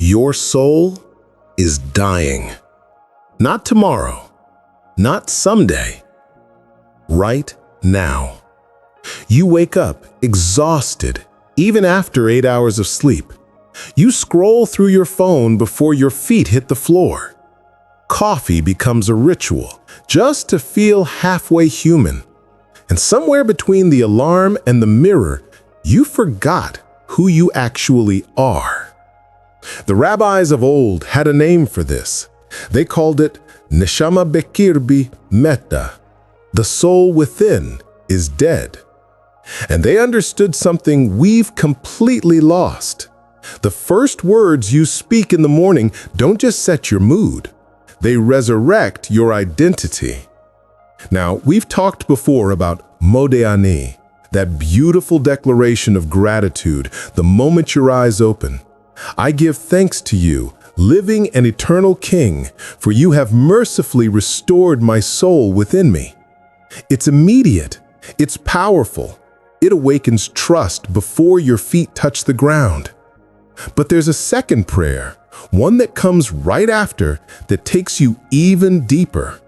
Your soul is dying. Not tomorrow, not someday, right now. You wake up exhausted, even after 8 hours of sleep. You scroll through your phone before your feet hit the floor. Coffee becomes a ritual, just to feel halfway human. And somewhere between the alarm and the mirror, you forgot who you actually are. The rabbis of old had a name for this. They called it Neshamah bekirbi meta. The soul within is dead. And they understood something we've completely lost. The first words you speak in the morning don't just set your mood. They resurrect your identity. Now, we've talked before about Modeh Ani, that beautiful declaration of gratitude the moment your eyes open. I give thanks to you, living and eternal King, for you have mercifully restored my soul within me. It's immediate. It's powerful. It awakens trust before your feet touch the ground. But there's a second prayer, one that comes right after, that takes you even deeper.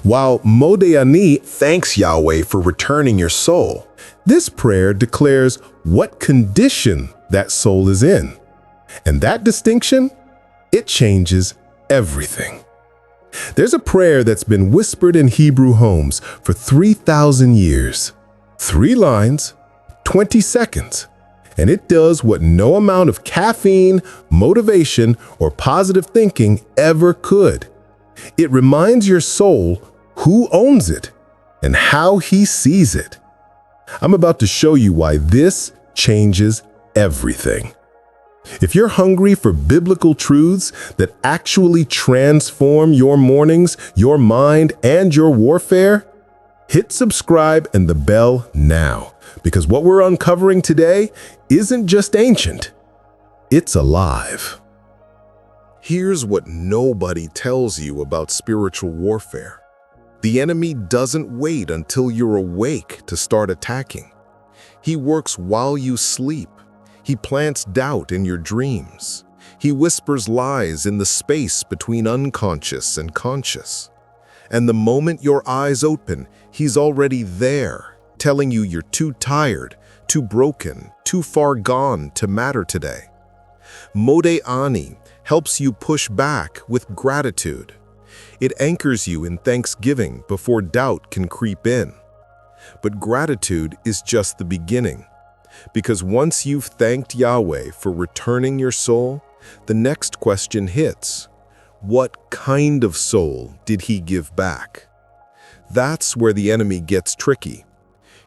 While Modeh Ani thanks Yahweh for returning your soul, this prayer declares what condition that soul is in. And that distinction, it changes everything. There's a prayer that's been whispered in Hebrew homes for 3,000 years. 3 lines, 20 seconds. And it does what no amount of caffeine, motivation, or positive thinking ever could. It reminds your soul who owns it and how he sees it. I'm about to show you why this changes everything. If you're hungry for biblical truths that actually transform your mornings, your mind, and your warfare, hit subscribe and the bell now, because what we're uncovering today isn't just ancient, it's alive. Here's what nobody tells you about spiritual warfare. The enemy doesn't wait until you're awake to start attacking. He works while you sleep. He plants doubt in your dreams. He whispers lies in the space between unconscious and conscious. And the moment your eyes open, he's already there, telling you you're too tired, too broken, too far gone to matter today. Modeh Ani helps you push back with gratitude. It anchors you in thanksgiving before doubt can creep in. But gratitude is just the beginning. Because once you've thanked Yahweh for returning your soul, the next question hits. What kind of soul did he give back? That's where the enemy gets tricky.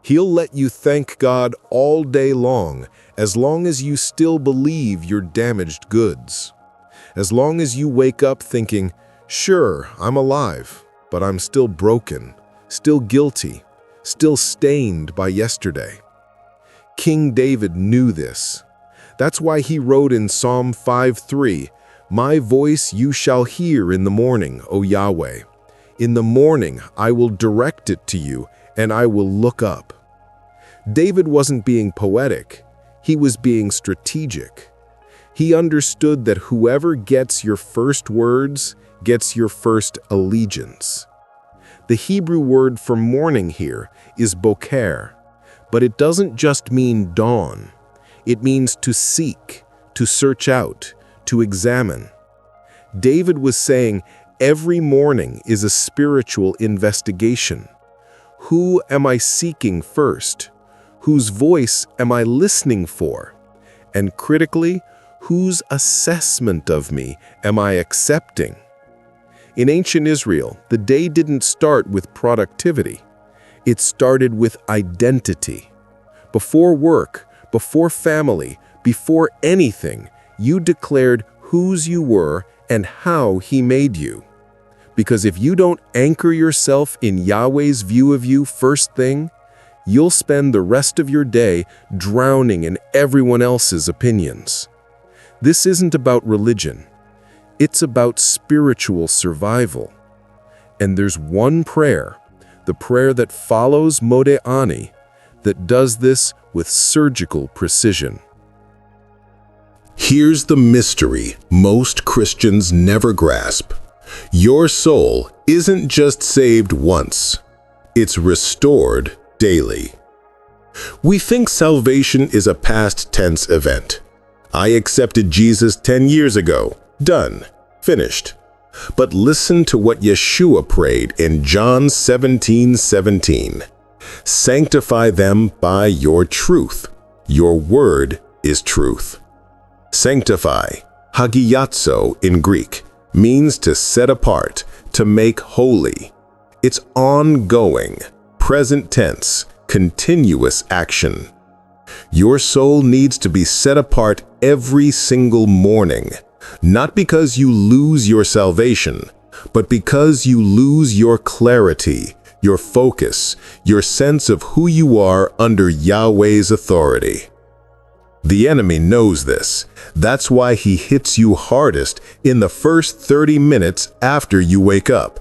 He'll let you thank God all day long as you still believe you're damaged goods. As long as you wake up thinking, sure, I'm alive, but I'm still broken, still guilty, still stained by yesterday. King David knew this. That's why he wrote in Psalm 5:3, "My voice you shall hear in the morning, O Yahweh. In the morning I will direct it to you, and I will look up." David wasn't being poetic. He was being strategic. He understood that whoever gets your first words gets your first allegiance. The Hebrew word for morning here is boker. But it doesn't just mean dawn. It means to seek, to search out, to examine. David was saying every morning is a spiritual investigation. Who am I seeking first? Whose voice am I listening for? And critically, whose assessment of me am I accepting? In ancient Israel, the day didn't start with productivity. It started with identity. Before work, before family, before anything, you declared whose you were and how he made you. Because if you don't anchor yourself in Yahweh's view of you first thing, you'll spend the rest of your day drowning in everyone else's opinions. This isn't about religion. It's about spiritual survival. And there's one prayer, the prayer that follows Modeh Ani, that does this with surgical precision. Here's the mystery most Christians never grasp. Your soul isn't just saved once, it's restored daily. We think salvation is a past tense event. I accepted Jesus 10 years ago. Done. Finished. But listen to what Yeshua prayed in John 17:17. Sanctify them by your truth. Your word is truth. Sanctify, hagiazo in Greek, means to set apart, to make holy. It's ongoing, present tense, continuous action. Your soul needs to be set apart every single morning, not because you lose your salvation, but because you lose your clarity, your focus, your sense of who you are under Yahweh's authority. The enemy knows this. That's why he hits you hardest in the first 30 minutes after you wake up.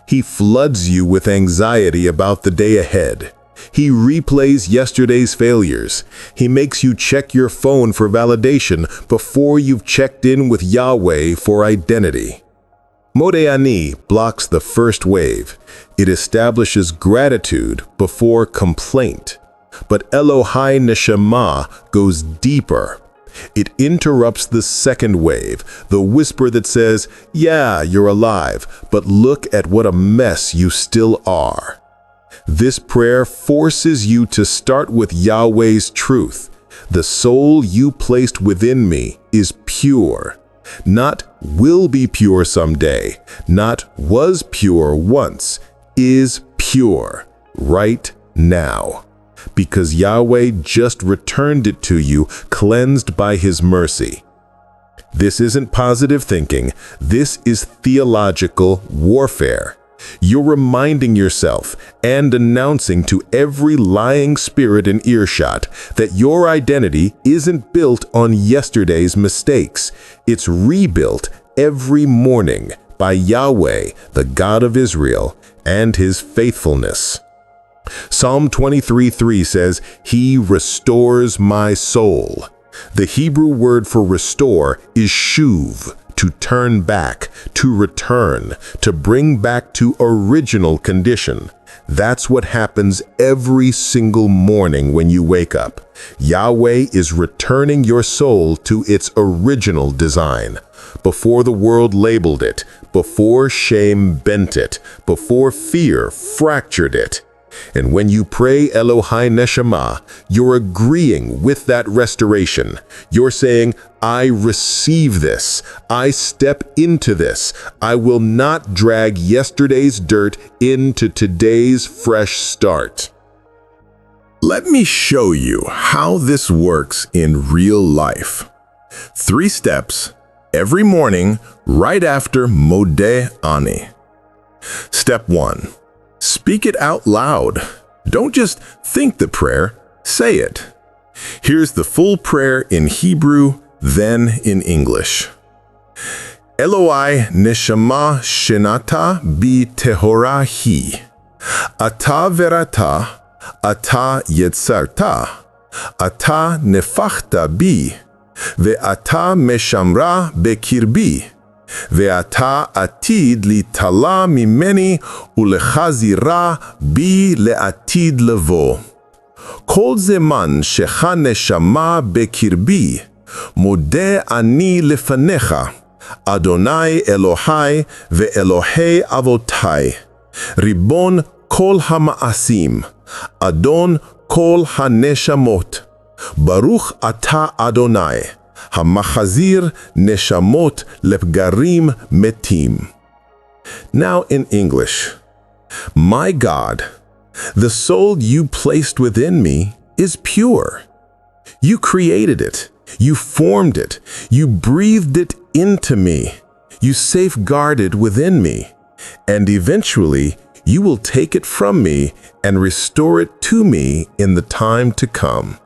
He floods you with anxiety about the day ahead. He replays yesterday's failures. He makes you check your phone for validation before you've checked in with Yahweh for identity. Modeh Ani blocks the first wave. It establishes gratitude before complaint. But Elohai Neshamah goes deeper. It interrupts the second wave, the whisper that says, yeah, you're alive, but look at what a mess you still are. This prayer forces you to start with Yahweh's truth. The soul you placed within me is pure. Not will be pure someday, not was pure once, is pure right now. Because Yahweh just returned it to you, cleansed by His mercy. This isn't positive thinking. This is theological warfare. You're reminding yourself and announcing to every lying spirit in earshot that your identity isn't built on yesterday's mistakes. It's rebuilt every morning by Yahweh, the God of Israel, and His faithfulness. Psalm 23:3 says, He restores my soul. The Hebrew word for restore is shuv, to turn back, to return, to bring back to original condition. That's what happens every single morning when you wake up. Yahweh is returning your soul to its original design. Before the world labeled it, before shame bent it, before fear fractured it. And when you pray Elohai Neshamah, you're agreeing with that restoration. You're saying, I receive this. I step into this. I will not drag yesterday's dirt into today's fresh start. Let me show you how this works in real life. 3 steps every morning right after Modeh Ani. Step 1. Speak it out loud. Don't just think the prayer, say it. Here's the full prayer in Hebrew, then in English. Elohai Neshamah shenata bi tehora hi. Ata verata, ata yetzarta, ata nefachta bi, ve'ata meshamra bekirbi. Ve'ata atid li tala mimeni ulechazira bi le'atid levo. Kol zeman shecha neshama bekirbi, modeh ani lefanecha, Adonai Elohai ve'Elohei avotai, Ribon kol hama'asim, Adon kol haneshamot, Baruch ata Adonai, Hamachazir neshamot lepgarim metim. Now in English. My God, the soul you placed within me is pure. You created it. You formed it. You breathed it into me. You safeguarded within me. And eventually, you will take it from me and restore it to me in the time to come.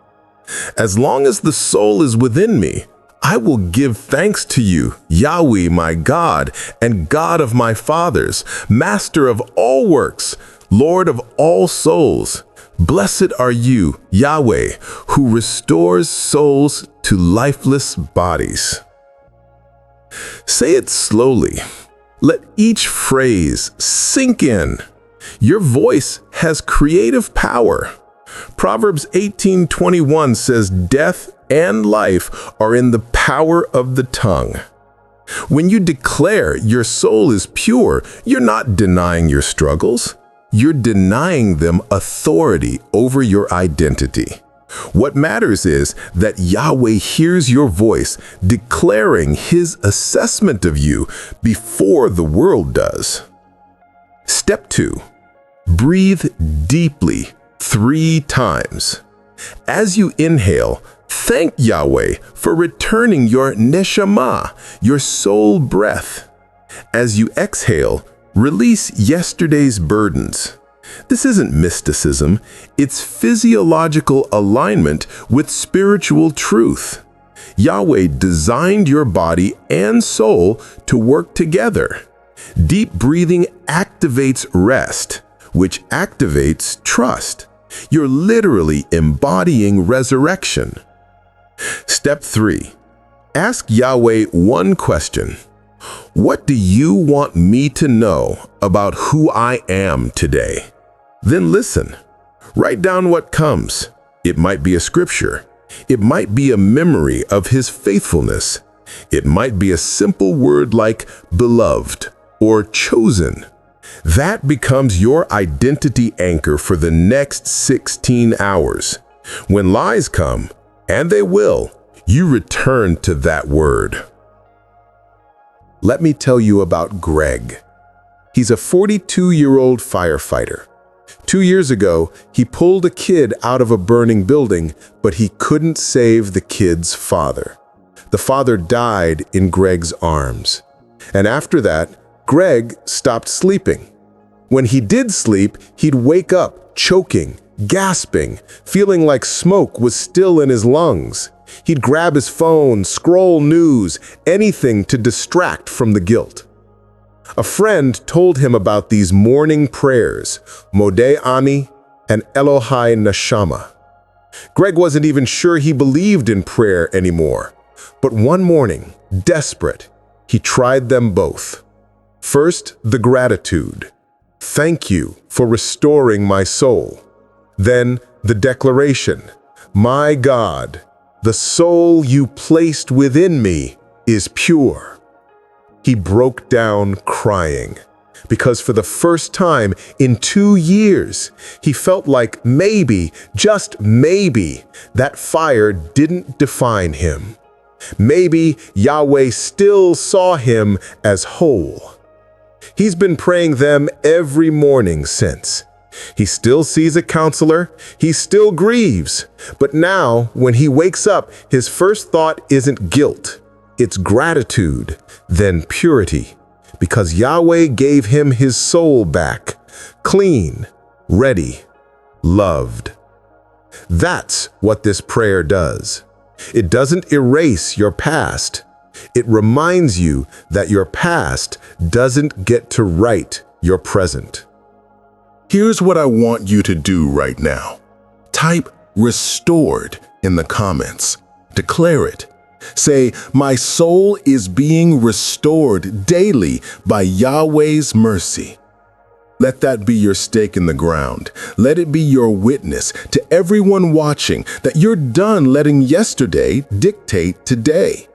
As long as the soul is within me, I will give thanks to you, Yahweh, my God, and God of my fathers, Master of all works, Lord of all souls. Blessed are you, Yahweh, who restores souls to lifeless bodies. Say it slowly. Let each phrase sink in. Your voice has creative power. Proverbs 18:21 says, "Death and life are in the power of the tongue." When you declare your soul is pure, you're not denying your struggles. You're denying them authority over your identity. What matters is that Yahweh hears your voice declaring His assessment of you before the world does. Step 2. Breathe deeply 3 times. As you inhale, thank Yahweh for returning your Neshamah, your soul breath. As you exhale, release yesterday's burdens. This isn't mysticism, it's physiological alignment with spiritual truth. Yahweh designed your body and soul to work together. Deep breathing activates rest, which activates trust. You're literally embodying resurrection. Step 3. Ask Yahweh one question. What do you want me to know about who I am today? Then listen. Write down what comes. It might be a scripture. It might be a memory of His faithfulness. It might be a simple word like beloved or chosen. That becomes your identity anchor for the next 16 hours. When lies come, and they will, you return to that word. Let me tell you about Greg. He's a 42-year-old firefighter. 2 years ago, he pulled a kid out of a burning building, but he couldn't save the kid's father. The father died in Greg's arms. And after that, Greg stopped sleeping. When he did sleep, he'd wake up choking, gasping, feeling like smoke was still in his lungs. He'd grab his phone, scroll news, anything to distract from the guilt. A friend told him about these morning prayers, Modeh Ani and Elohai Neshamah. Greg wasn't even sure he believed in prayer anymore. But one morning, desperate, he tried them both. First, the gratitude. Thank you for restoring my soul. Then, the declaration. My God, the soul you placed within me is pure. He broke down crying, because for the first time in 2 years, he felt like maybe, just maybe, that fire didn't define him. Maybe Yahweh still saw him as whole. He's been praying them every morning since. He still sees a counselor, he still grieves, but now when he wakes up, his first thought isn't guilt. It's gratitude, then purity, because Yahweh gave him his soul back, clean, ready, loved. That's what this prayer does. It doesn't erase your past. It reminds you that your past doesn't get to write your present. Here's what I want you to do right now. Type restored in the comments. Declare it. Say, my soul is being restored daily by Yahweh's mercy. Let that be your stake in the ground. Let it be your witness to everyone watching that you're done letting yesterday dictate today.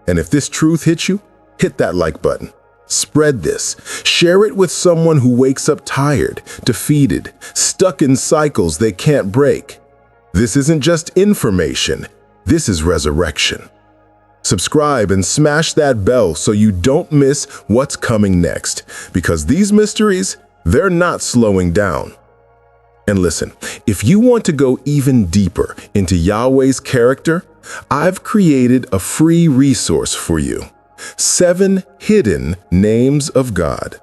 And if this truth hits you, hit that like button. Spread this. Share it with someone who wakes up tired, defeated, stuck in cycles they can't break. This isn't just information. This is resurrection. Subscribe and smash that bell so you don't miss what's coming next, because these mysteries, they're not slowing down. And listen, if you want to go even deeper into Yahweh's character, I've created a free resource for you. 7 hidden names of God.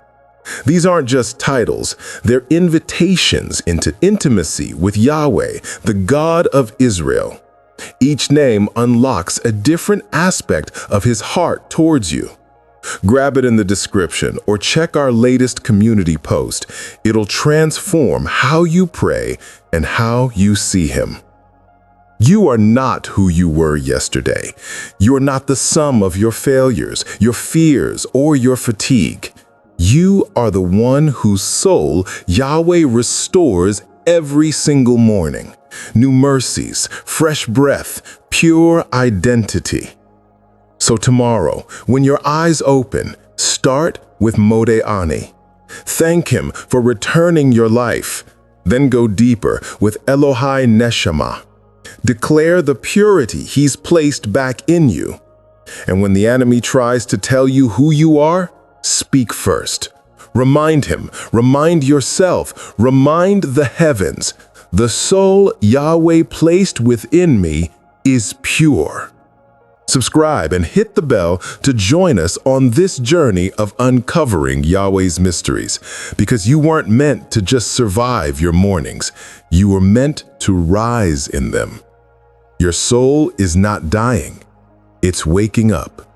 These aren't just titles, they're invitations into intimacy with Yahweh, the God of Israel. Each name unlocks a different aspect of His heart towards you. Grab it in the description or check our latest community post. It'll transform how you pray and how you see Him. You are not who you were yesterday. You are not the sum of your failures, your fears, or your fatigue. You are the one whose soul Yahweh restores every single morning. New mercies, fresh breath, pure identity. So tomorrow, when your eyes open, start with Modeh Ani. Thank Him for returning your life. Then go deeper with Elohai Neshamah. Declare the purity He's placed back in you. And when the enemy tries to tell you who you are, speak first. Remind him, remind yourself, remind the heavens. The soul Yahweh placed within me is pure. Subscribe and hit the bell to join us on this journey of uncovering Yahweh's mysteries, because you weren't meant to just survive your mornings. You were meant to rise in them. Your soul is not dying. It's waking up.